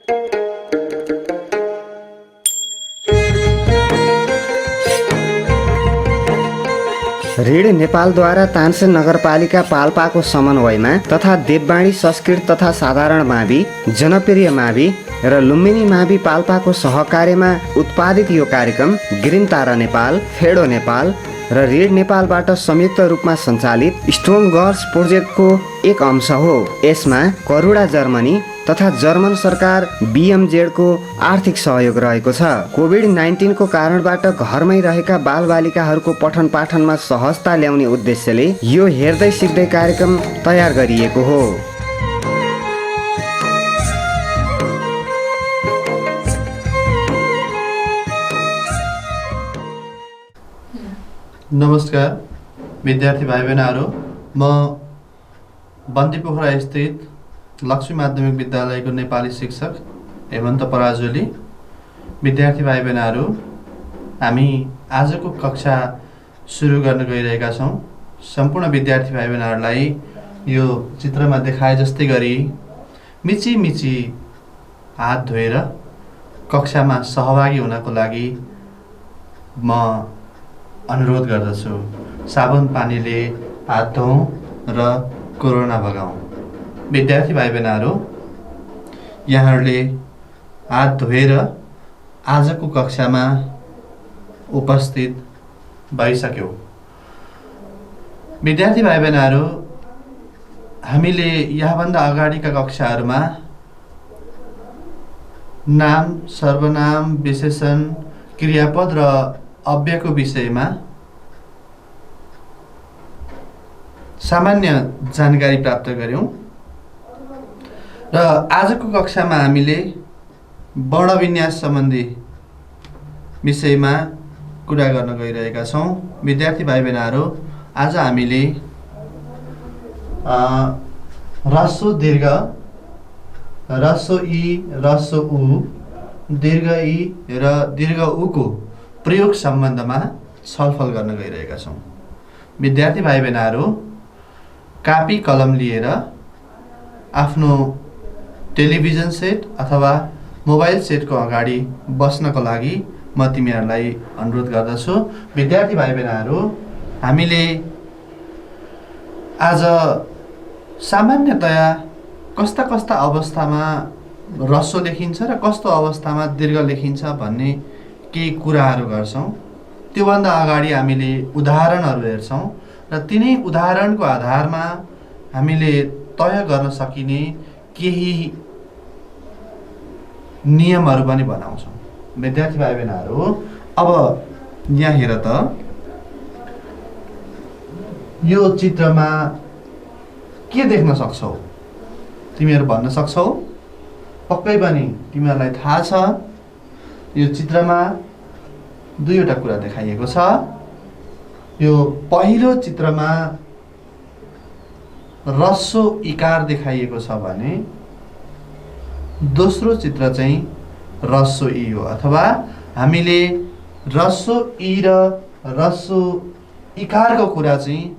ऋण नेपालद्वारा तानसेन नगरपालिका पाल्पाको समन्वयमा तथा देववाणी संस्कृत तथा साधारण मावि, जनप्रिय मावि र लुम्बिनी मावि पाल्पाको सहकार्यमा उत्पादित यो कार्यक्रम ग्रिन तारा नेपाल, फेडो नेपाल र ऋण नेपालबाट संयुक्त रूपमा सञ्चालित स्ट्रङ गर्ल्स प्रोजेक्टको एक अंश हो। यसमा करुणा जर्मनी तथा जर्मन सरकार BMZ को आर्थिक सहयोग रहेको छ। कोभिड-19 को कारणबाट घरमै रहेका बालबालिकाहरूको पठन पाठनमा सहजता ल्याउने उद्देश्यले यो हेर्दै सिक्दै कार्यक्रम तयार गरिएको हो। नमस्कार विद्यार्थी भाइ बहिनीहरू, म बन्तीपोखरा स्थित लक्ष्मी माध्यमिक विद्यालयको नेपाली शिक्षक हेमन्त पराजुली। विद्यार्थी भाइ बहिनीहरू, हामी आजको कक्षा सुरु गर्न गइरहेका छौँ। सम्पूर्ण विद्यार्थी भाइ बहिनीहरूलाई यो चित्रमा देखाए जस्तै गरी मिची मिची हात धोएर कक्षामा सहभागी हुनको लागि म अनुरोध गर्दछु। साबुन पानीले हात धौँ र कोरोना भगाउँ। विद्यार्थी भाइ बहिनीहरू, यहाँहरूले हात धोएर आजको कक्षामा उपस्थित भइसक्यो। विद्यार्थी भाइ बहिनीहरू, हामीले यहाँभन्दा अगाडिका कक्षाहरूमा नाम, सर्वनाम, विशेषण, क्रियापद र अव्ययको विषयमा सामान्य जानकारी प्राप्त गर्यौं र आजको कक्षामा हामीले वर्णविन्यास सम्बन्धी विषयमा कुरा गर्न गइरहेका छौं। विद्यार्थी भाइ बहिनीहरू, आज हामीले ह्रस्व दीर्घ, ह्रस्व ई, ह्रस्व उ, दीर्घ ई र दीर्घ उ को प्रयोग सम्बन्धमा छलफल गर्न गइरहेका छौं। विद्यार्थी भाइ बहिनीहरू, कापी कलम लिएर आफ्नो टेलिभिजन सेट अथवा मोबाइल सेटको अगाडि बस्नको लागि म तिमीहरूलाई अनुरोध गर्दछु। विद्यार्थी भाइ बहिनीहरू, हामीले आज सामान्यतया कस्ता कस्ता अवस्थामा ह्रस्व लेखिन्छ र कस्तो अवस्थामा दीर्घ लेखिन्छ भन्ने केही कुराहरू गर्छौं। त्योभन्दा अगाडि हामीले उदाहरणहरू हेर्छौं र तिनै उदाहरणको आधारमा हामीले तय गर्न सकिने केही नियमहरू पनि बनाउँछौं। विद्यार्थी भाइ बहिनीहरू, अब यहाँ हेर त, यो चित्रमा के देख्न सक्छौ? तिमीहरू भन्न सक्छौ? पक्कै पनि तिमीहरूलाई थाहा छ, यो चित्रमा दुईवटा कुरा देखाइएको छ। यो पहिलो चित्रमा ह्रस्व इकार देखाइएको छ भने दोस्रो चित्र चाहिँ ह्रस्व ई हो, अथवा हामीले ह्रस्व ई र ह्रस्व इकारको कुरा चाहिँ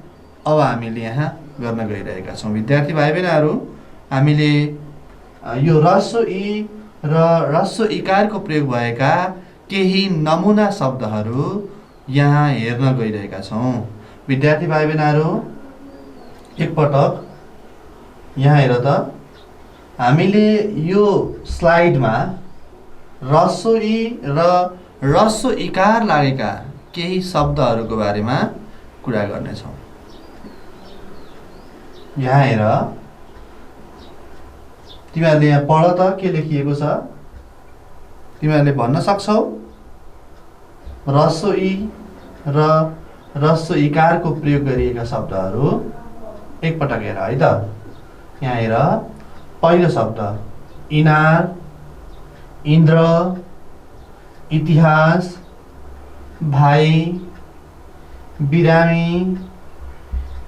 अब हामीले यहाँ गर्न गइरहेका छौँ। विद्यार्थी भाइ बहिनीहरू, हामीले यो ह्रस्व ई र ह्रस्व इकारको प्रयोग भएका केही नमुना शब्दहरू यहाँ हेर्न गइरहेका छौँ। विद्यार्थी भाइ बहिनीहरू, एकपटक यहाँ हेर त, हामीले यो स्लाइडमा ह्रस्व ई र ह्रस्व इकार लागेका केही शब्दहरूको बारेमा कुरा गर्नेछौँ। यहाँ हेर, तिमीहरूले यहाँ पढ त के लेखिएको छ? तिमीहरूले भन्न सक्छौ? ह्रस्व ई र ह्रस्व इकारको प्रयोग गरिएका शब्दहरू एकपटक हेर है त। यहाँ हेर, पहिलो शब्द इनार, इन्द्र, इतिहास, भाइ, बिरामी,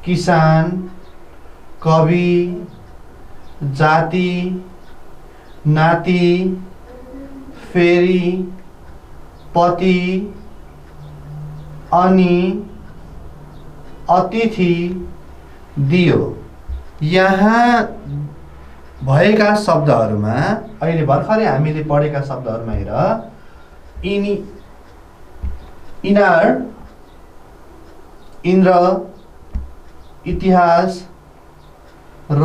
किसान, कवि, जाति, नाति, फेरि, पति, अनि, अतिथि, दियो। यहाँ भएका शब्दहरूमा अहिले भर्खरै हामीले पढेका शब्दहरूमा हेर इनार, इन्द्र, इतिहास र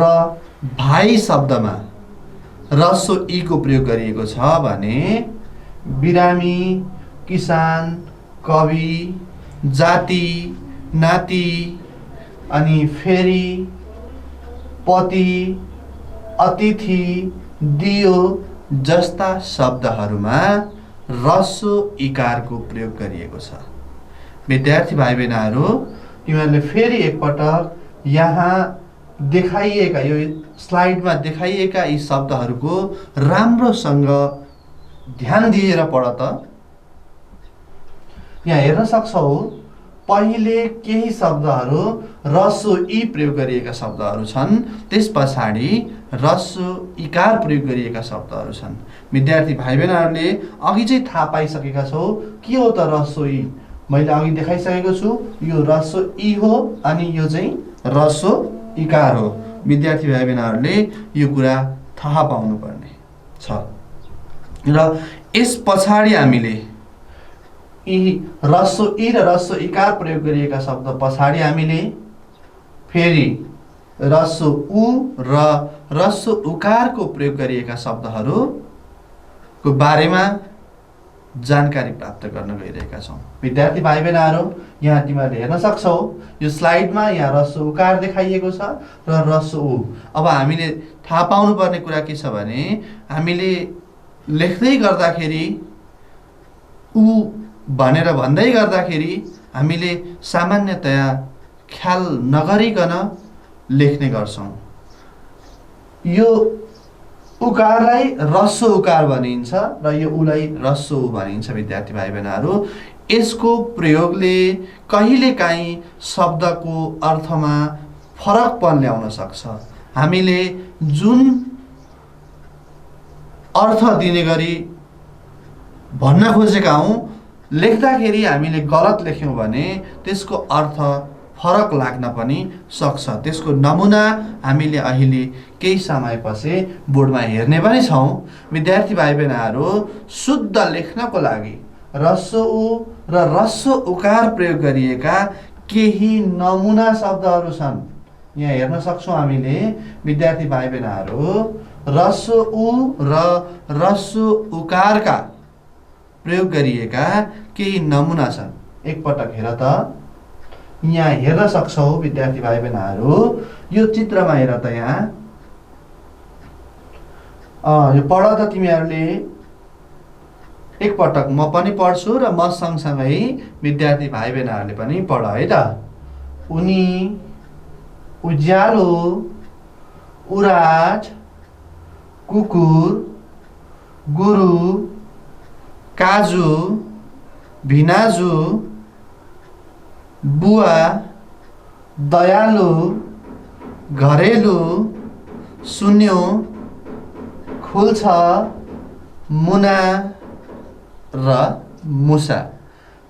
भाइ शब्दमा रस्व ई को प्रयोग गरिएको छ भने बिरामी, किसान, कवि, जाति, नाति अनि फेरि, पति, अतिथि, दियो जस्ता शब्दहरूमा रस्व इकारको प्रयोग गरिएको छ। विद्यार्थी भाइ बहिनीहरू, तिमीहरूले फेरि एकपटक यहाँ देखाइएका यो स्लाइडमा देखाइएका यी शब्दहरूको राम्रोसँग ध्यान दिएर पढ त। यहाँ हेर्न सक्छौ पहिले केही शब्दहरू रस्व ई प्रयोग गरिएका शब्दहरू छन्, त्यस पछाडि रस्व इकार प्रयोग गरिएका शब्दहरू छन्। विद्यार्थी भाइ बहिनीहरूले अघि चाहिँ थाहा पाइसकेका छौ के हो त रस्व ई। मैले अघि देखाइसकेको छु, यो रस्व ई हो अनि यो चाहिँ रस्व इकार हो। विद्यार्थी भाइ बहिनीहरूले यो कुरा थाहा पाउनुपर्ने छ। र यस पछाडि हामीले यी रस्व ई र रस्व इकार प्रयोग गरिएका शब्द पछाडि हामीले फेरि रस्व उ र रस्व उकारको प्रयोग गरिएका शब्दहरूको बारेमा जानकारी प्राप्त गर्न गइरहेका छौँ। विद्यार्थी भाइ बहिनीहरू, यहाँ तिमीहरूले हेर्न सक्छौ यो स्लाइडमा यहाँ रस्व उकार देखाइएको छ र रस्व उ। अब हामीले थाहा पाउनुपर्ने कुरा के छ भने हामीले लेख्दै गर्दाखेरि उ भनेर भन्दै गर्दाखेरि हामीले सामान्यतया ख्याल नगरिकन लेख्ने गर्छौँ। यो उकारलाई रस्व उकार भनिन्छ र यो उलाई रस्व उ भनिन्छ। विद्यार्थी भाइ बहिनीहरू, यसको प्रयोगले कहिलेकाहीँ शब्दको अर्थमा फरकपन ल्याउन सक्छ। हामीले जुन अर्थ दिने गरी भन्न खोजेका हौँ, लेख्दाखेरि हामीले गलत लेख्यौँ भने त्यसको अर्थ फरक लाग्न पनि सक्छ। त्यसको नमुना हामीले अहिले केही समयपछि बोर्डमा हेर्ने पनि छौँ। विद्यार्थी भाइ बहिनीहरू, शुद्ध लेख्नको लागि रस्व उ र रस्व उकार प्रयोग गरिएका केही नमुना शब्दहरू छन्। यहाँ हेर्न सक्छौँ हामीले विद्यार्थी भाइ बहिनीहरू, रस्व उ र रस्व उकारका प्रयोग गरिएका केही नमुना छन्। एकपटक हेर त। यहाँ हेर्न सक्छौ विद्यार्थी भाइ बहिनीहरू, यो चित्रमा हेर त। यहाँ यो पढ त तिमीहरूले। एकपटक म पनि पढ्छु र म सँगसँगै विद्यार्थी भाइ बहिनीहरूले पनि पढ है त। उनी, उज्यालो, उराट, कुकुर, गुरु, काजु, भिनाजु, बुवा, दयालु, घरेलु, सुन्यो, खुल्छ, मुना र मुसा।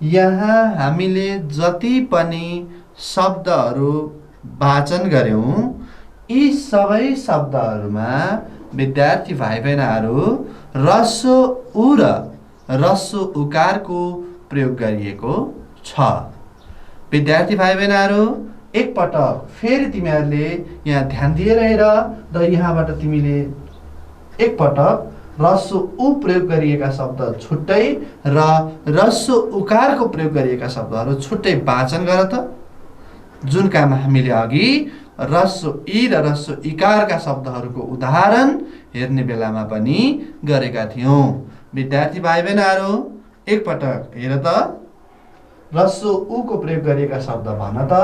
यहाँ हामीले जति पनि शब्दहरू वाचन गर्यौँ, यी सबै शब्दहरूमा विद्यार्थी भाइ बहिनीहरू रस्व उ र रस्व उकारको प्रयोग गरिएको छ। विद्यार्थी भाइ बहिनीहरू, एकपटक फेरि तिमीहरूले यहाँ ध्यान दिएर हेर र यहाँबाट तिमीले एकपटक रस्व उ प्रयोग गरिएका शब्द छुट्टै र रस्व उकारको प्रयोग गरिएका शब्दहरू छुट्टै वाचन गर त। जुन काम हामीले अघि रस्व ई र रस्व इकारका शब्दहरूको उदाहरण हेर्ने बेलामा पनि गरेका थियौँ। विद्यार्थी भाइ बहिनीहरू, एकपटक हेर त। रस्व उ को प्रयोग गरिएका शब्द भन त।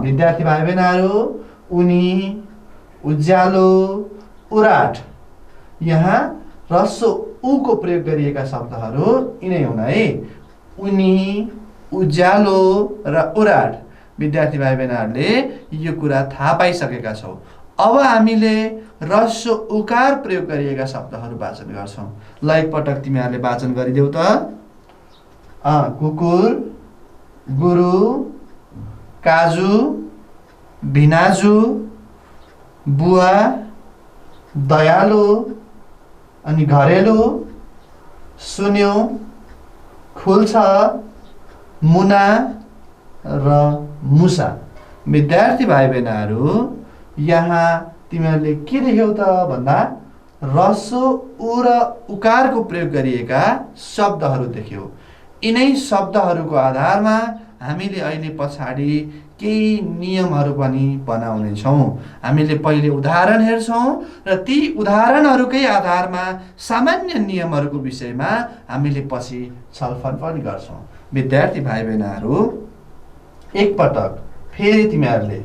विद्यार्थी भाइ बहिनीहरू, उनी, उज्यालो, उराट। यहाँ रस्व उ को प्रयोग गरिएका शब्दहरू यिनै हुन् है। उनी, उज्यालो र उराट। विद्यार्थी भाइ बहिनीहरूले यो कुरा थाहा पाइसकेका छौ। अब हामीले रस्व उकार प्रयोग गरिएका शब्दहरू वाचन गर्छौँ। ल एकपटक तिमीहरूले वाचन गरिदेऊ त। कुकुर, गुरु, काजु, भिनाजु, बुवा, दयालु अनि घरेलु, सुन्यो, खुल्छ, मुना र मुसा। विद्यार्थी भाइ बहिनीहरू, यहाँ तिमीहरूले के देख्यौ त भन्दा ह्रस्व उ र उकारको प्रयोग गरिएका शब्दहरू देख्यौ। यिनै शब्दहरूको आधारमा हामीले अहिले पछाडि केही नियमहरू पनि बनाउनेछौँ। हामीले पहिले उदाहरण हेर्छौँ र ती उदाहरणहरूकै आधारमा सामान्य नियमहरूको विषयमा हामीले पछि छलफल पनि गर्छौँ। विद्यार्थी भाइ बहिनीहरू, एकपटक फेरि तिमीहरूले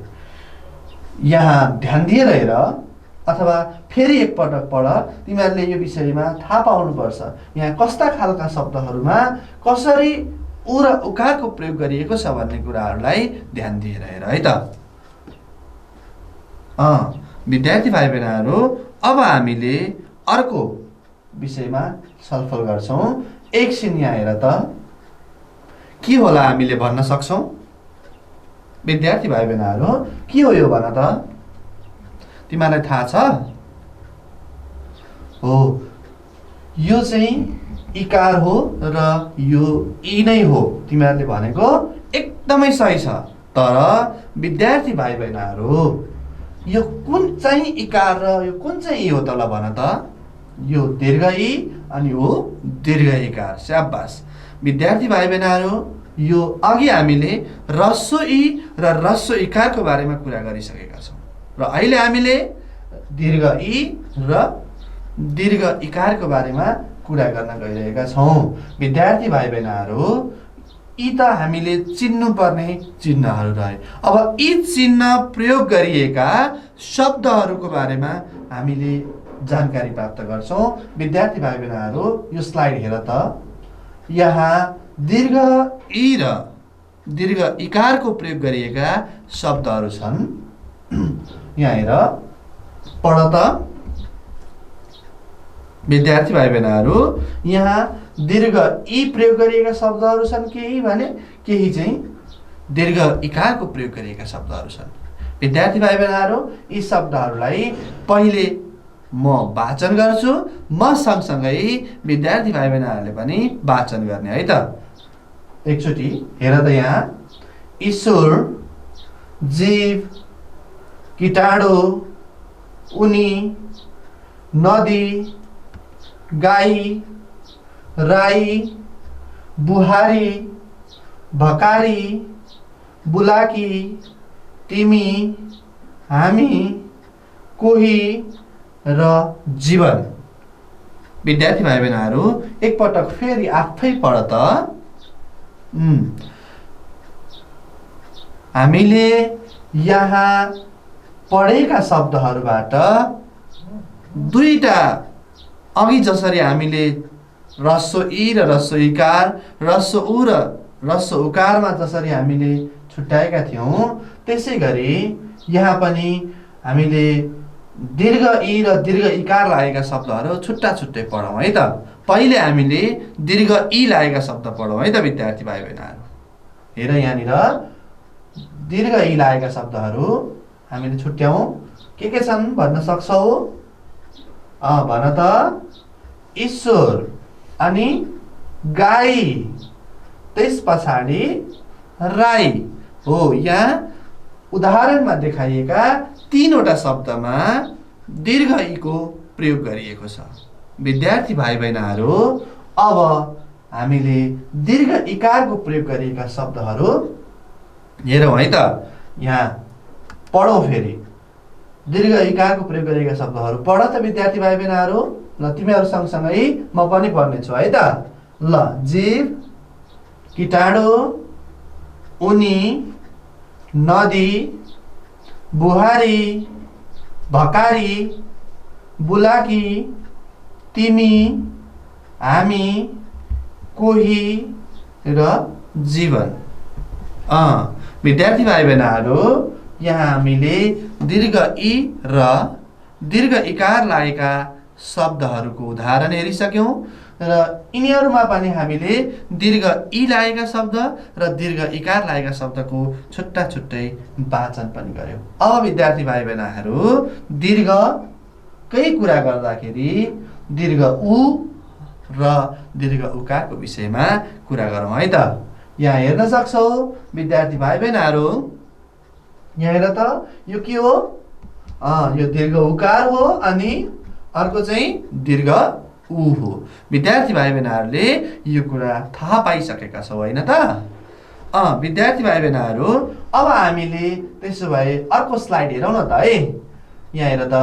यहाँ ध्यान दिएर हेर अथवा फेरि एकपटक पढ। तिमीहरूले यो विषयमा थाहा पाउनुपर्छ यहाँ कस्ता खालका शब्दहरूमा कसरी उ र उकारको प्रयोग गरिएको छ भन्ने कुराहरूलाई ध्यान दिएर हेर है त। विद्यार्थी भाइ बहिनीहरू, अब हामीले अर्को विषयमा छलफल गर्छौँ। एकछिन यहाँ हेर त, के होला हामीले भन्न सक्छौँ? विद्यार्थी भाइ बहिनीहरू, के हो यो भन त? तिमीलाई थाहा छ? हो, यो चाहिँ इकार हो र यो इ नै हो। तिमीहरूले भनेको एकदमै सही छ। तर विद्यार्थी भाइ बहिनीहरू, यो कुन चाहिँ इकार र यो कुन चाहिँ इ हो त? ल भन त। यो दीर्घ इ अनि यो दीर्घ इकार। स्याबास। विद्यार्थी भाइ बहिनीहरू, यो अघि हामीले ह्रस्व इ र ह्रस्व इकारको बारेमा कुरा गरिसकेका छौँ र अहिले हामीले दीर्घ इ र दीर्घ इकारको बारेमा कुरा गर्न गइरहेका छौँ। विद्यार्थी भाइ बहिनीहरू, यी त हामीले चिन्नुपर्ने चिन्हहरू रहे। अब यी चिन्ह प्रयोग गरिएका शब्दहरूको बारेमा हामीले जानकारी प्राप्त गर्छौँ। विद्यार्थी भाइ बहिनीहरू, यो स्लाइड हेर त। यहाँ दीर्घ इ र दीर्घ इकारको प्रयोग गरिएका शब्दहरू छन्। यहाँ हेर, पढ त। विद्यार्थी भाइ बहिनीहरू, यहाँ दीर्घ इ प्रयोग गरिएका शब्दहरू छन् केही भने केही चाहिँ दीर्घ इकारको प्रयोग गरिएका शब्दहरू छन्। विद्यार्थी भाइ बहिनीहरू, यी शब्दहरूलाई पहिले म वाचन गर्छु, म सँगसँगै विद्यार्थी भाइ बहिनीहरूले पनि वाचन गर्ने है त। एकचोटि हेर त यहाँ। ईश्वर, जीव, कीटाणु, उनी, नदी, गाई, राई, बुहारी, भकारी, बुलाकी, तिमी, हामी, कोही र जीवन। विद्यार्थी भाइ बहिनीहरू, एकपटक फेरि आफै पढ त। हामीले यहाँ पढेका शब्दहरूबाट दुईटा, अघि जसरी हामीले ह्रस्व इ र ह्रस्व इकार, ह्रस्व उ र ह्रस्व उकारमा जसरी हामीले छुट्याएका थियौँ, त्यसै गरी यहाँ पनि हामीले दीर्घ इ र दीर्घ इकार लागेका शब्दहरू छुट्टा छुट्टै पढौँ है त। पहिले हामीले दीर्घ इ लागेका शब्द पढौँ है त विद्यार्थी भाइ बहिनीहरू। हेर यहाँनिर दीर्घ इ लागेका शब्दहरू हामीले छुट्याउँ। के छन् भन्न सक्छौ? भन त। ईश्वर अनि गाई, त्यस पछाडि राई हो। यहाँ उदाहरणमा देखाइएका तीनवटा शब्दमा दीर्घ इ को प्रयोग गरिएको छ। विद्यार्थी भाइ बहिनीहरू, अब हामीले दीर्घ इकारको प्रयोग गरिएका शब्दहरू हेरौँ है त। यहाँ पढौँ फेरि। दीर्घ इकारको प्रयोग गरिएका शब्दहरू पढ त विद्यार्थी भाइ बहिनीहरू। ल, तिमीहरू सँगसँगै म पनि पढ्नेछु है त। ल, जीव, कीटाणु, उनी, नदी, बुहारी, भकारी, बुलाकी, तिमी, हामी, कोही र जीवन। विद्यार्थी भाइ बहिनीहरू, यहाँ हामीले दीर्घ इ र दीर्घ इकार लागेका शब्दहरूको उदाहरण हेरिसक्यौँ र यिनीहरूमा पनि हामीले दीर्घ ई लागेका शब्द र दीर्घ इकार लागेका शब्दको छुट्टा छुट्टै वाचन पनि गर्यौँ। अब विद्यार्थी भाइ बहिनीहरू दीर्घकै कुरा गर्दाखेरि दीर्घ उ र दीर्घ उकारको विषयमा कुरा गरौँ है त। यहाँ हेर्न सक्छौ विद्यार्थी भाइ बहिनीहरू, यहाँ हेर त यो के हो? यो दीर्घ उकार हो अनि अर्को चाहिँ दीर्घ उ हो। विद्यार्थी भाइ बहिनीहरूले यो कुरा थाहा पाइसकेका छौ होइन त? विद्यार्थी भाइ बहिनीहरू अब हामीले त्यसो भए अर्को स्लाइड हेरौँ न त है। यहाँ हेर त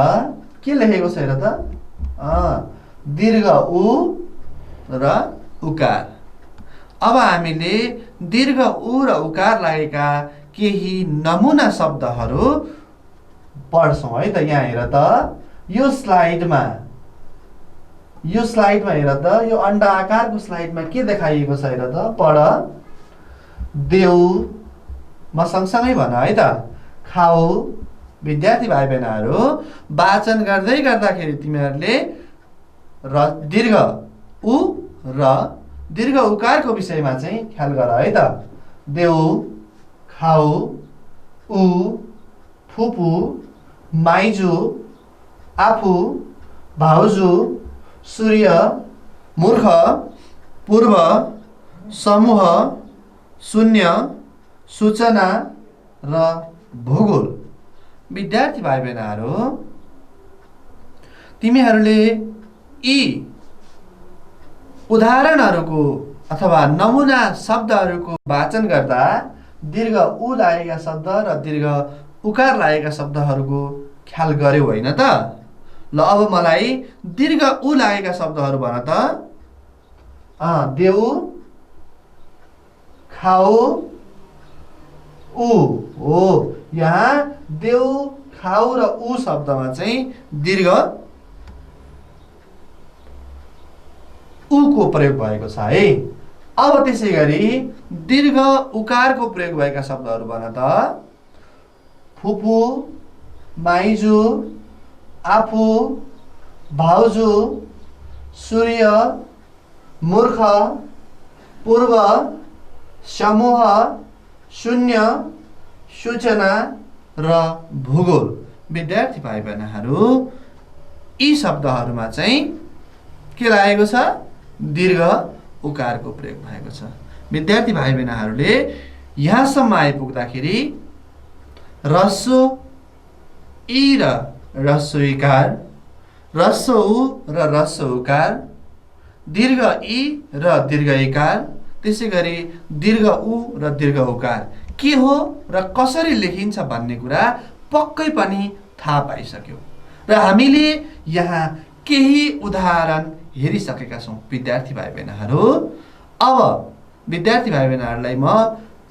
के लेखेको छ हेर त, दीर्घ उ र उकार। अब हामीले दीर्घ उ र उकार लागेका केही नमुना शब्दहरू पढ्छौँ है त। यहाँ हेर त यो स्लाइडमा हेर त, यो अन्डा आकारको स्लाइडमा के देखाइएको छ हेर त, पढ। देऊ, म सँगसँगै भन है त, खाऊ। विद्यार्थी भाइ बहिनीहरू वाचन गर्दै गर्दाखेरि तिमीहरूले दीर्घ उ र दीर्घ उकारको विषयमा चाहिँ ख्याल गर है त। देऊ, खाऊ, उ, फुपू, माइजू, आफू, भाउजू, सूर्य, मूर्ख, पूर्व, समूह, शून्य, सूचना र भूगोल। विद्यार्थी भाइ बहिनीहरू तिमीहरूले यी उदाहरणहरूको अथवा नमुना शब्दहरूको वाचन गर्दा दीर्घ उ लागेका शब्द र दीर्घ उकार लागेका शब्दहरूको ख्याल गर्यौ होइन त? ल अब मलाई दीर्घ उ लागेका शब्दहरू भन त। देऊ, खाऊ, उ हो। यहाँ देऊ, खाऊ र उ शब्दमा चाहिँ दीर्घ उ को प्रयोग भएको छ है। अब त्यसै गरी दीर्घ उकारको प्रयोग भएका शब्दहरू भन त। फुपू, माइजू, आफू, भाउजू, सूर्य, मूर्ख, पूर्व, समूह, शून्य, सूचना र भूगोल। विद्यार्थी भाइ बहिनीहरू यी शब्दहरूमा चाहिँ के लागेको छ? दीर्घ उकारको प्रयोग भएको छ। विद्यार्थी भाइ बहिनीहरूले यहाँसम्म आइपुग्दाखेरि ह्रस्व ई र ह्रस्व इकार, ह्रस्व उ र ह्रस्व उकार, दीर्घ ई र दीर्घ इकार, त्यसै गरी दीर्घ उ र दीर्घ उकार के हो र कसरी लेखिन्छ भन्ने कुरा पक्कै पनि थाहा पाइसक्यौ र हामीले यहाँ केही उदाहरण हेरिसकेका छौँ। विद्यार्थी भाइ बहिनीहरू अब विद्यार्थी भाइ बहिनीहरूलाई म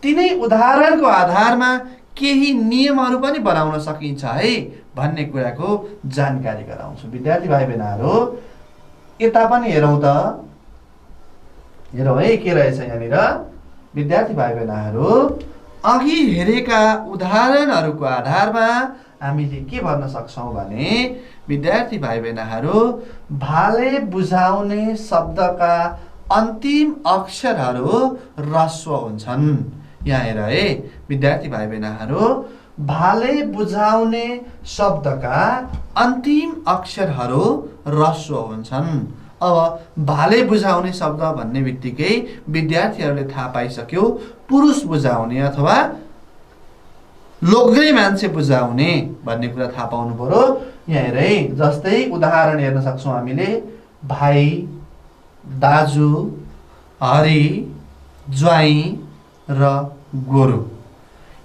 तिनै उदाहरणको आधारमा केही नियमहरू पनि बनाउन सकिन्छ है भन्ने कुराको जानकारी गराउँछु। विद्यार्थी भाइ बहिनीहरू यता पनि हेरौँ त, हेरौँ है के रहेछ यहाँनिर। विद्यार्थी भाइ बहिनीहरू अघि हेरेका उदाहरणहरूको आधारमा हामीले के भन्न सक्छौँ भने विद्यार्थी भाइ बहिनीहरू भाले बुझाउने शब्दका अन्तिम अक्षरहरू ह्रस्व हुन्छन्। यहाँ हेर है विद्यार्थी भाइ बहिनीहरू भाले बुझाउने शब्दका अन्तिम अक्षरहरू ह्रस्व हुन्छन्। अब भाले बुझाउने शब्द भन्ने बित्तिकै विद्यार्थीहरूले थाहा पाइसक्यो पुरुष बुझाउने अथवा लोग्रे मान्छे बुझाउने भन्ने कुरा थाहा पाउनु पर्यो। यहाँ हेर है, जस्तै उदाहरण हेर्न सक्छौँ हामीले। भाइ, दाजु, हरि, ज्वाइँ र गोरु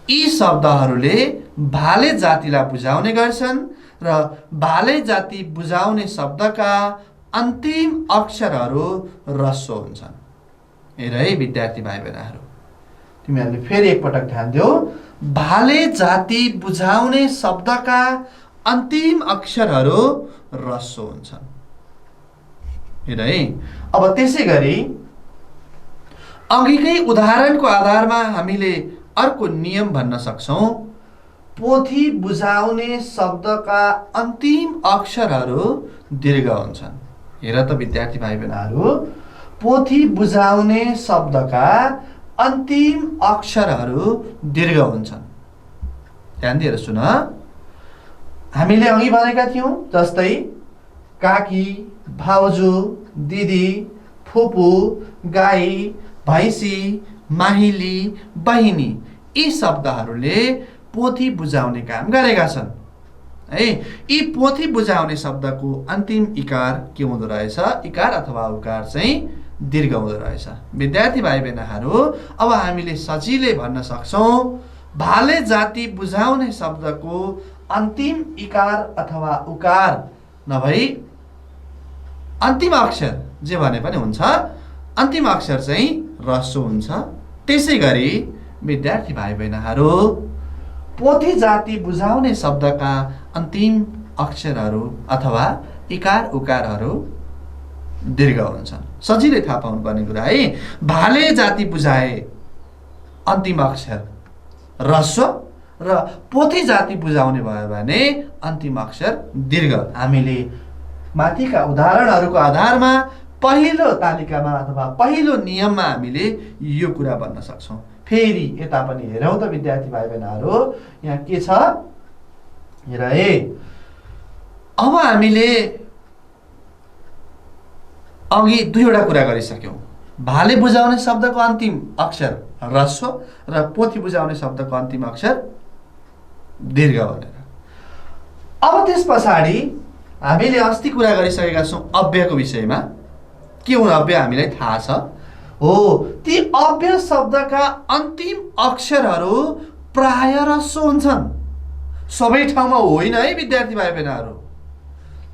यी शब्दहरूले भाले जातिलाई बुझाउने गर्छन् र भाले जाति बुझाउने शब्दका अन्तिम अक्षरहरू ह्रस्व हुन्छन्। हेर है विद्यार्थी भाइ बहिनीहरू, तिमीहरूले फेरि एकपटक ध्यान देऊ। भाले जाति बुझाउने शब्दका अन्तिम अक्षरहरू ह्रस्व हुन्छन्। हेर है। अब त्यसै गरी अघिकै उदाहरणको आधारमा हामीले अर्को नियम भन्न सक्छौँ। पोथी बुझाउने शब्दका अन्तिम अक्षरहरू दीर्घ हुन्छन्। हेर त विद्यार्थी भाइ बहिनीहरू, पोथी बुझाउने शब्दका अन्तिम अक्षरहरू दीर्घ हुन्छन्। ध्यान दिएर सुन। हामीले अघि भनेका थियौँ जस्तै काकी, भाउजू, दिदी, फुपू, गाई, भैँसी, माहिली, बहिनी, यी शब्दहरूले पोथी बुझाउने काम गरेका छन् है। यी पोथी बुझाउने शब्दको अन्तिम इकार के हुँदो रहेछ? इकार अथवा उकार चाहिँ दीर्घ हुँदो रहेछ। विद्यार्थी भाइ बहिनीहरू, अब हामीले सजिलै भन्न सक्छौँ भाले जाति बुझाउने शब्दको अन्तिम इकार अथवा उकार नभई अन्तिम अक्षर जे भने पनि हुन्छ, अन्तिम अक्षर चाहिँ ह्रस्व हुन्छ। त्यसै गरी विद्यार्थी भाइ बहिनीहरू, पोथी जाति बुझाउने शब्दका अन्तिम अक्षरहरू अथवा इकार उकारहरू दीर्घ हुन्छन्। सजिलै थाहा पाउनुपर्ने कुरा है। भाले जाति बुझाए अन्तिम अक्षर ह्रस्व र पोथी जाति बुझाउने भयो भने अन्तिम अक्षर दीर्घ। हामीले माथिका उदाहरणहरूको आधारमा पहिलो तालिकामा अथवा पहिलो नियममा हामीले यो कुरा भन्न सक्छौँ। फेरि यता पनि हेरौँ त विद्यार्थी भाइ बहिनीहरू, यहाँ के छ हेर है। अब हामीले अघि दुईवटा कुरा गरिसक्यौँ। भाले बुझाउने शब्दको अन्तिम अक्षर ह्रस्व र पोथी बुझाउने शब्दको अन्तिम अक्षर दीर्घ भनेर। अब त्यस पछाडि हामीले अस्ति कुरा गरिसकेका छौँ अव्ययको विषयमा। के हुन् अव्यय हामीलाई थाहा छ हो। ती अव्यय शब्दका अन्तिम अक्षरहरू प्राय ह्रस्व हुन्छन्। सबै ठाउँमा होइन है विद्यार्थी भाइ बहिनीहरू,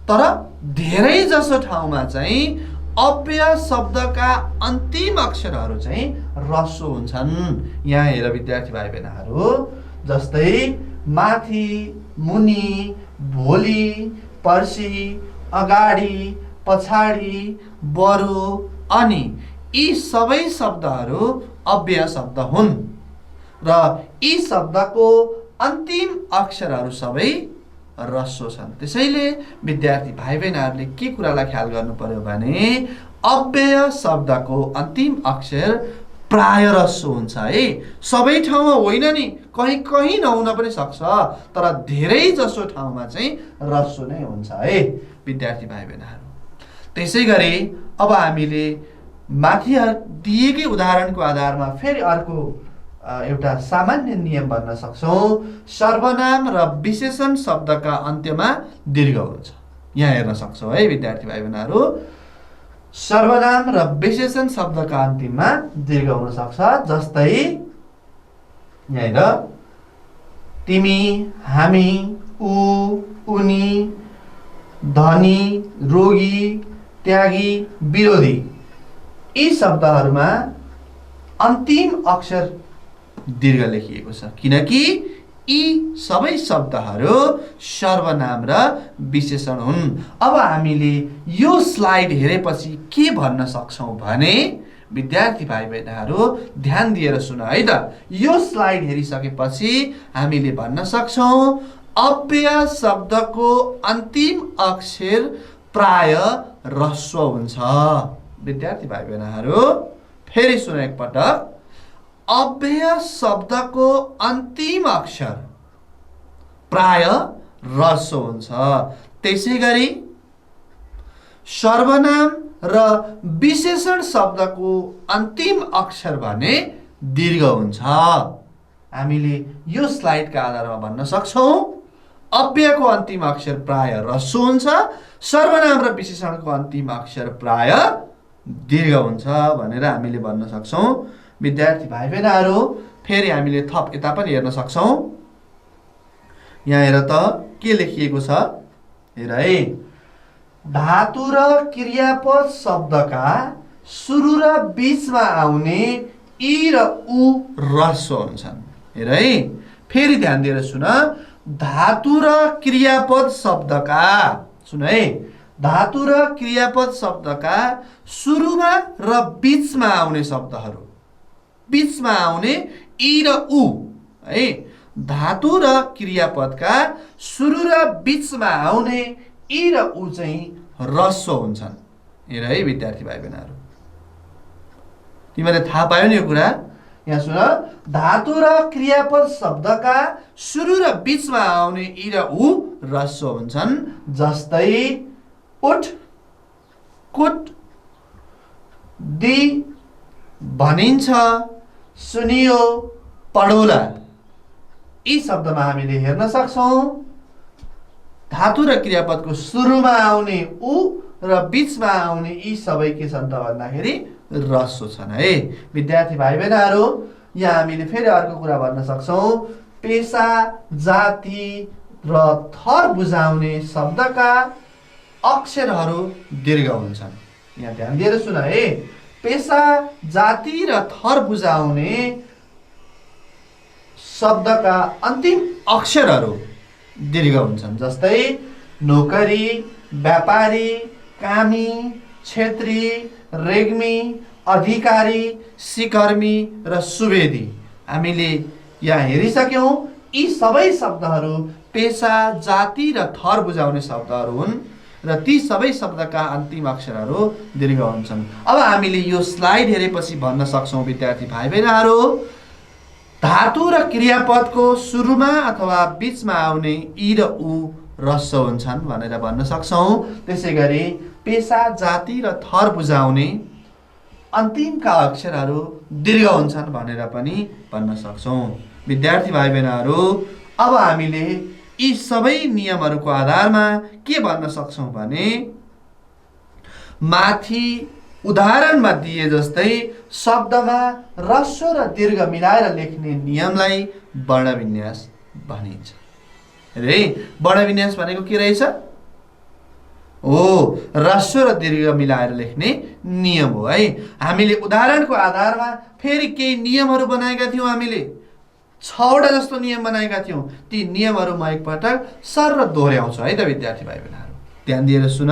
तर धेरै जसो ठाउँमा चाहिँ अव्यय शब्दका अन्तिम अक्षरहरू चाहिँ ह्रस्व हुन्छन्। यहाँ हेर विद्यार्थी भाइ बहिनीहरू, जस्तै माथि, मुनि, भोलि, पर्सि, अगाडि, पछाडि, बरु, अनि यी सबै शब्दहरू अव्यय शब्द हुन् र यी शब्दको अन्तिम अक्षरहरू सबै ह्रस्व छन्। त्यसैले विद्यार्थी भाइ बहिनीहरूले के कुरालाई ख्याल गर्नु पर्यो भने अव्यय शब्दको अन्तिम अक्षर प्राय ह्रस्व हुन्छ है। सबै ठाउँमा होइन नि, कहीँ कहीँ नहुन पनि सक्छ, तर धेरै जसो ठाउँमा चाहिँ ह्रस्व नै हुन्छ है विद्यार्थी भाइ बहिनीहरू। त्यसै गरी अब हामीले माथि दिएकै उदाहरणको आधारमा फेरि अर्को एउटा सामान्य नियम भन्न सक्छौँ। सर्वनाम र विशेषण शब्दका अन्त्यमा दीर्घ हुन्छ। यहाँ हेर्न सक्छौँ है विद्यार्थी भाइ बहिनीहरू, सर्वनाम र विशेषण शब्दका अन्तिममा दीर्घ हुन सक्छ। जस्तै यहाँ हेर, तिमी, हामी, ऊ, उनी, धनी, रोगी, त्यागी, विरोधी, यी शब्दहरूमा अन्तिम अक्षर दीर्घ लेखिएको छ, किनकि यी सबै शब्दहरू सर्वनाम र विशेषण हुन्। अब हामीले यो स्लाइड हेरेपछि के भन्न सक्छौँ भने विद्यार्थी भाइ बहिनीहरू ध्यान दिएर सुन है त। यो स्लाइड हेरिसकेपछि हामीले भन्न सक्छौँ अव्यय शब्दको अन्तिम अक्षर प्राय ह्रस्व हुन्छ। विद्यार्थी भाइ बहिनीहरू फेरि सुन एकपटक, अव्यय शब्दको अन्तिम अक्षर प्राय ह्रस्व हुन्छ। त्यसै गरी सर्वनाम र विशेषण शब्दको अन्तिम अक्षर भने दीर्घ हुन्छ। हामीले यो स्लाइडका आधारमा भन्न सक्छौँ अव्ययको अन्तिम अक्षर प्राय ह्रस्व हुन्छ, सर्वनाम र विशेषणको अन्तिम अक्षर प्राय दीर्घ हुन्छ भनेर हामीले भन्न सक्छौँ। विद्यार्थी भाइ बहिनीहरू फेरि हामीले थप यता पनि हेर्न सक्छौँ। यहाँ हेर त के लेखिएको छ हेर है। धातु र क्रियापद शब्दका सुरु र बीचमा आउने ई र उ ह्रस्व हुन्छन्। हेर है, फेरि ध्यान दिएर सुन। धातु र क्रियापद शब्दका, सुन है, धातु र क्रियापद शब्दका सुरुमा र बीचमा आउने शब्दहरू, बीचमा आउने ई र उ है धातु र क्रियापदका सुरु र बीचमा आउने इ र उ चाहिँ ह्रस्व हुन्छन्। हेर है विद्यार्थी भाइ बहिनीहरू, तिमीले थाहा पायो नि यो कुरा। यहाँ सुन, धातु र क्रियापद शब्दका सुरु र बीचमा आउने इ र उ ह्रस्व हुन्छन्। जस्तै उठ, कुट, दी, भनिन्छ, सुनियो, पढौला, यी शब्दमा हामीले हेर्न सक्छौं धातु र क्रियापदको सुरुमा आउने उ र बीचमा आउने यी सबै के छन् त भन्दाखेरि ह्रस्व छन् है। विद्यार्थी भाइ बहिनीहरू, यहाँ हामीले फेरि अर्को कुरा भन्न सक्छौं, पेशा, जाति र थर बुझाउने शब्दका अक्षरहरू दीर्घ हुन्छन्। यहाँ ध्यान दिएर सुन है, पेशा, जाति र थर बुझाउने शब्दका अन्तिम अक्षरहरू दीर्घ हुन्छन्। जस्तै नोकरी, व्यापारी, कामी, क्षेत्री, रेग्मी, अधिकारी, सिकर्मी र सुवेदी। हामीले यहाँ हेरिसक्यौं, यी सबै शब्दहरू पेशा, जाति र थर बुझाउने शब्दहरू हुन् र ती सबै शब्दका अन्तिम अक्षरहरू दीर्घ हुन्छन्। अब हामीले यो स्लाइड हेरेपछि भन्न सक्छौं विद्यार्थी भाइ बहिनीहरू, धातु र क्रियापदको सुरुमा अथवा बीचमा आउने इ र उ ह्रस्व हुन्छन् भनेर भन्न सक्छौं। त्यसैगरी पेशा, जाति र थर बुझाउने अन्तिमका अक्षरहरू दीर्घ हुन्छन् भनेर पनि भन्न सक्छौं। विद्यार्थी भाइ बहिनीहरू, अब हामीले यी सबै नियमहरूको आधारमा के भन्न सक्छौं भने माथि उदाहरणमा दिए जस्तै शब्दमा ह्रस्व र दीर्घ मिलाएर लेख्ने नियमलाई वर्णविन्यास भनिन्छ। रे वर्णविन्यास भनेको के रहेछ? हो, ह्रस्व र दीर्घ मिलाएर लेख्ने नियम हो है। हामीले उदाहरणको आधारमा फेरि केही नियमहरू बनाएका थियौं। हामीले 6 वटा जस्तो नियम बनाएका थियौं। ती नियमहरू म एकपटक सर र दोहोर्याउँछु है त विद्यार्थी भाइ बहिनीहरू, ध्यान दिएर सुन,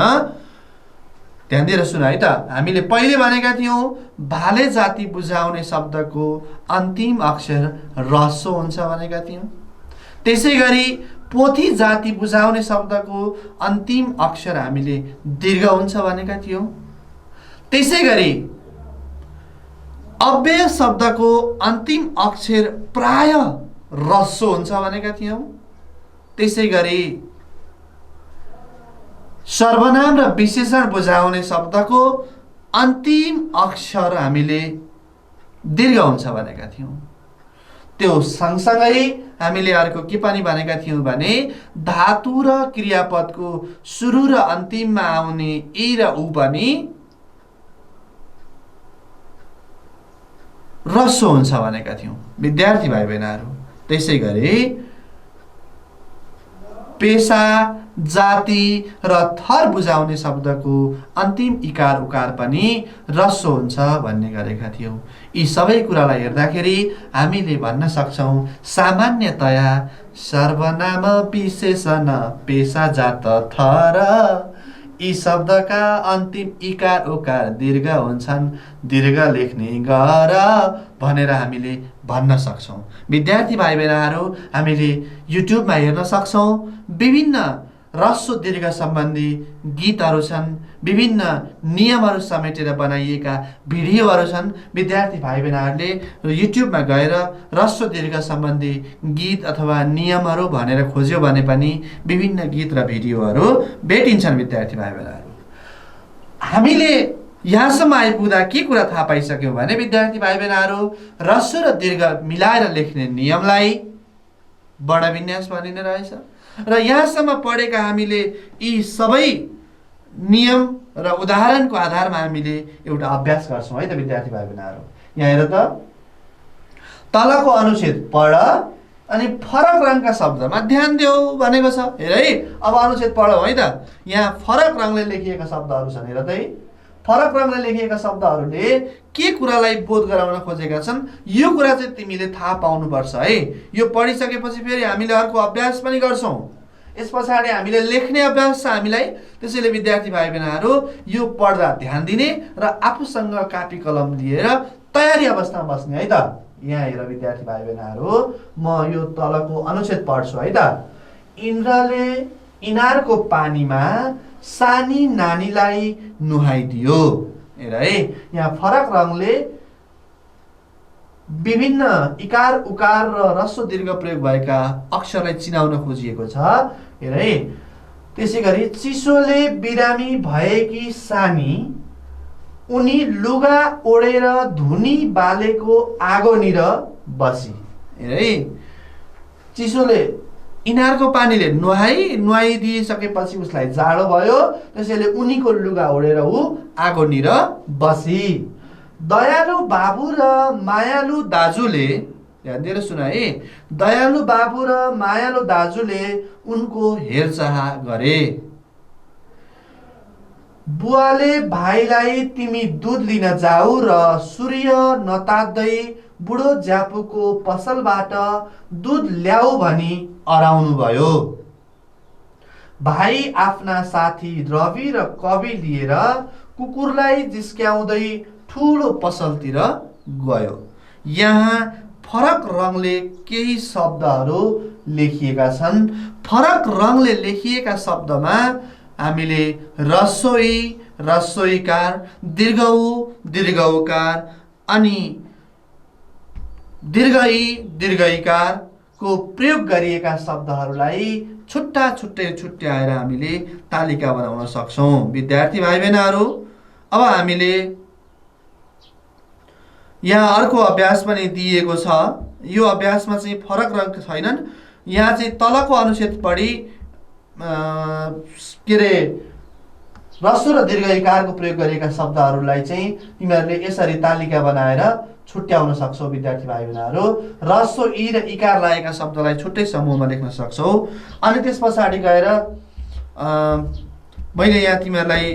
ध्यान दिएर सुन है त। हामीले पहिले भनेका थियौं भाले जाति बुझाउने शब्दको अन्तिम अक्षर ह्रस्व हुन्छ भनेका थियौं। त्यसैगरी पोथी जाति बुझाउने शब्दको अन्तिम अक्षर हामीले दीर्घ हुन्छ भनेका थियौं। त्यसैगरी अव्यय शब्दको अन्तिम अक्षर प्राय ह्रस्व हुन्छ भनेका थियौं। त्यसैगरी सर्वनाम र विशेषण बुझाउने शब्दको अन्तिम अक्षर हामीले दीर्घ हुन्छ भनेका थियौं। त्यो सँगसँगै हामीले अर्को के पनि भनेका थियौं भने धातु र क्रियापदको सुरु र अन्तिममा आउने इ र उ पनि ह्रस्व हुन्छ भनेका थियौं विद्यार्थी भाइ बहिनीहरू। त्यसैगरी पेशा, जाति र थर बुझाउने शब्दको अन्तिम इकार उकार पनि ह्रस्व हुन्छ भन्ने गरेका थियौं। यी सबै कुरालाई हेर्दाखेरि हामीले भन्न सक्छौं सामान्यतया सर्वनाम, विशेषण, पेशा, जात, थर यी शब्दका अन्तिम इकार उकार दीर्घ हुन्छन्, दीर्घ लेख्ने गर भनेर हामीले भन्न सक्छौं। विद्यार्थी भाइ बहिनीहरू, हामीले युट्युबमा हेर्न सक्छौं विभिन्न ह्रस्व दीर्घ सम्बन्धी गीतहरू छन्, विभिन्न नियमहरू समेटेर बनाइएका भिडियोहरू छन्। विद्यार्थी भाइ बहिनीहरूले युट्युबमा गएर ह्रस्व दीर्घ सम्बन्धी गीत अथवा नियमहरू भनेर खोज्यो भने पनि विभिन्न गीत र भिडियोहरू भेटिन्छन् विद्यार्थी भाइ बहिनीहरू। हामीले यहाँसम्म आइपुग्दा के कुरा थाहा पाइसक्यौं भने विद्यार्थी भाइ बहिनीहरू, ह्रस्व र दीर्घ मिलाएर लेख्ने नियमलाई वर्णविन्यास भनिने रहेछ र यहाँसम्म पढेका हामीले यी सबै नियम र उदाहरणको आधारमा हामीले एउटा अभ्यास गर्छौं है त विद्यार्थी भाइ बहिनीहरू। यहाँ हेर त, तलको अनुच्छेद पढ अनि फरक रङका शब्दमा ध्यान देऊ भनेको छ। हेर है, अब अनुच्छेद पढौ है त। यहाँ फरक रङले लेखिएका शब्दहरू छन्। हेर त है, फरक रङले लेखिएका शब्दहरूले के कुरालाई बोध गराउन खोजेका छन् यो कुरा चाहिँ तिमीले थाहा पाउनुपर्छ है। यो पढिसकेपछि फेरि हामीले अर्को अभ्यास पनि गर्छौं। यस पछाडि हामीले लेख्ने अभ्यास छ हामीलाई। त्यसैले विद्यार्थी भाइ बहिनीहरू यो पढ्दा ध्यान दिने र आफूसँग कापी कलम लिएर तयारी अवस्थामा बस्ने है त। यहाँ हेर विद्यार्थी भाइ बहिनीहरू, म यो तलको अनुच्छेद पढ्छु है त। इन्द्रले इनारको पानीमा सानी नानीलाई नुहाइदियो। हेर है, यहाँ फरक रङले विभिन्न इकार उकार र ह्रस्व दीर्घ प्रयोग भएका अक्षरलाई चिनाउन खोजिएको छ। हेर है, त्यसै गरी चिसोले बिरामी भएकी सानी उनी लुगा ओढेर धुनी बालेको आगोनिर बसी। हेर है, चिसोले इनारको पानीले नुहाइदिइसकेपछि उसलाई जाडो भयो, त्यसैले उनीको लुगा ओढेर ऊ आगोनिर बसी। दयालु बाबु र मायालु दाजुले, ध्यान दिएर सुन है, दयालु बाबु र मायालु दाजुले उनको हेरचाह गरे। बुवाले भाइलाई तिमी दुध लिन जाऊ र सूर्य नतात्दै बुढो ज्यापुको पसलबाट दुध ल्याऊ भनी अराउनु भयो। भाइ आफ्ना साथी रवि र कवि लिएर कुकुरलाई जिस्क्याउँदै ठुलो पसलतिर गयो। यहाँ फरक रङले केही शब्दहरू लेखिएका छन्। फरक रङले लेखिएका शब्दमा हामीले रसोई, रसोईकार, दीर्घ उ, दीर्घ उकार अनि दीर्घ इ, दीर्घ इकारको प्रयोग गरिएका शब्दहरूलाई छुट्टा छुट्टै छुट्याएर हामीले तालिका बनाउन सक्छौँ। विद्यार्थी भाइ बहिनीहरू, अब हामीले यहाँ अर्को अभ्यास पनि दिएको छ। यो अभ्यासमा चाहिँ फरक रङ छैनन्। यहाँ चाहिँ तलको अनुच्छेद पढी के अरे ह्रस्व र दीर्घ इकारको प्रयोग गरिएका शब्दहरूलाई चाहिँ तिमीहरूले यसरी तालिका बनाएर छुट्याउन सक्छौ। विद्यार्थी भाइ बहिनीहरू, ह्रस्व इ र इकार लागेका शब्दलाई छुट्टै समूहमा लेख्न सक्छौ। अनि त्यस पछाडि गएर मैले यहाँ तिमीहरूलाई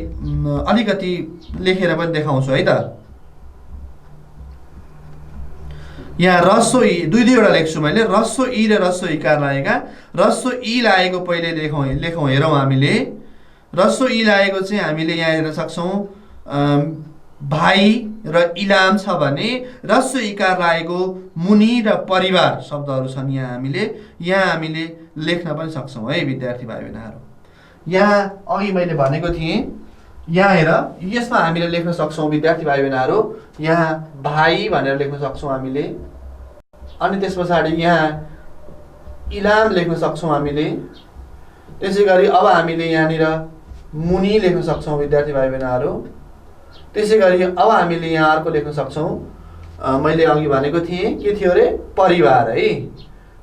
अलिकति लेखेर पनि देखाउँछु है त। यहाँ ह्रस्व इ दुईवटा लेख्छु मैले, ह्रस्व इ र ह्रस्व इकार लागेका। ह्रस्व इ लागेको पहिले लेखौँ हेरौँ हामीले। ह्रस्व इ लागेको चाहिँ हामीले यहाँ हेर्न सक्छौँ भाइ र इलाम छ भने, ह्रस्व इकार लागेको मुनि र परिवार शब्दहरू छन्। यहाँ हामीले लेख्न पनि सक्छौँ है विद्यार्थी भाइ बहिनीहरू। यहाँ अघि मैले भनेको थिएँ, यहाँ हेर, यसमा हामीले लेख्न सक्छौँ विद्यार्थी भाइ बहिनीहरू। यहाँ भाइ भनेर लेख्न सक्छौँ हामीले। अनि त्यस पछाडि यहाँ इलाम लेख्न सक्छौँ हामीले। त्यसै गरी अब हामीले यहाँनिर मुनि लेख्न सक्छौँ विद्यार्थी भाइ बहिनीहरू। त्यसै गरी अब हामीले यहाँ अर्को लेख्न सक्छौँ, मैले अघि भनेको थिएँ के थियो अरे, परिवार है,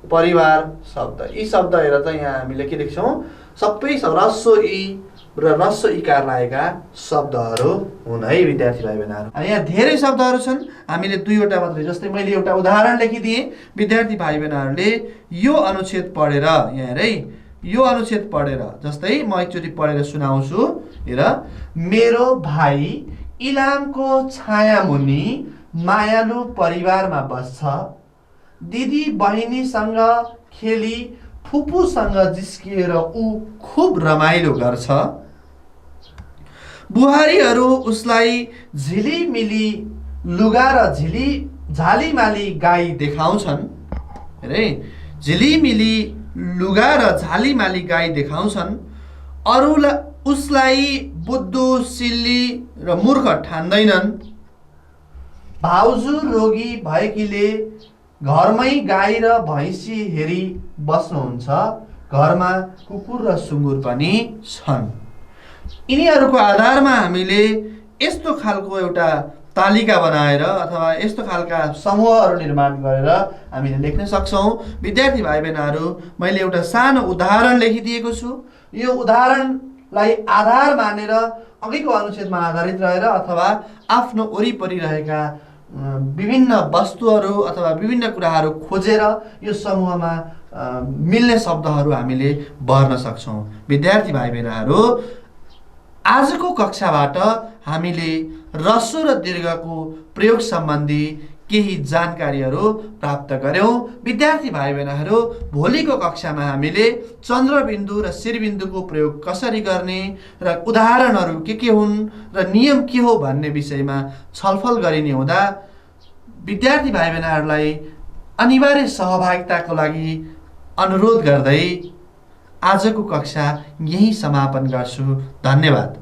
परिवार शब्द। यी शब्द हेर त यहाँ हामीले के लेख्छौँ, सबै ह्रस्व इ र ह्रस्व इकार लागेका शब्दहरू हुन् है विद्यार्थी भाइ बहिनीहरू। यहाँ धेरै शब्दहरू छन्, हामीले दुईवटा मात्रै, जस्तै मैले एउटा उदाहरण लेखिदिएँ। विद्यार्थी भाइ बहिनीहरूले यो अनुच्छेद पढेर, यहाँ हेर है, यो अनुच्छेद पढेर, जस्तै म एकचोटि पढेर सुनाउँछु। हेर, मेरो भाइ इलामको छाया मुनि मायालु परिवारमा बस्छ। दिदी बहिनीसँग खेली फुपूसँग जिस्किएर ऊ खुब रमाइलो गर्छ। बुहारीहरू उसलाई झिलिमिली लुगा र झालीमाली गाई देखाउँछन्। हेरे, झिलिमिली लुगा र झालीमाली गाई देखाउँछन्। अरूलाई उसलाई बुद्धु, सिल्ली र मूर्ख ठान्दैनन्। भाउजू रोगी भएकीले घरमै गाई र भैँसी हेरी बस्नुहुन्छ। घरमा कुकुर र सुँगुर पनि छन्। यिनीहरूको आधारमा हामीले यस्तो खालको एउटा तालिका बनाएर अथवा यस्तो खालका समूहहरू निर्माण गरेर हामीले लेख्न सक्छौँ। विद्यार्थी भाइ बहिनीहरू, मैले एउटा सानो उदाहरण लेखिदिएको छु। यो उदाहरणलाई आधार मानेर अघिको अनुच्छेदमा आधारित रहेर अथवा आफ्नो वरिपरि रहेका विभिन्न वस्तुहरू अथवा विभिन्न कुराहरू खोजेर यो समूहमा मिल्ने शब्दहरू हामीले भर्न सक्छौँ। विद्यार्थी भाइ बहिनीहरू, आजको कक्षाबाट हामीले ह्रस्व र दीर्घको प्रयोग सम्बन्धी केही जानकारीहरू प्राप्त गर्यौँ। विद्यार्थी भाइ बहिनीहरू, भोलिको कक्षामा हामीले चन्द्रबिन्दु र शिरबिन्दुको प्रयोग कसरी गर्ने र उदाहरणहरू के हुन् र नियम के हो भन्ने विषयमा छलफल गरिने हुँदा विद्यार्थी भाइ बहिनीहरूलाई अनिवार्य सहभागिताको लागि अनुरोध गर्दै आजको कक्षा यही समापन गर्छु। धन्यवाद।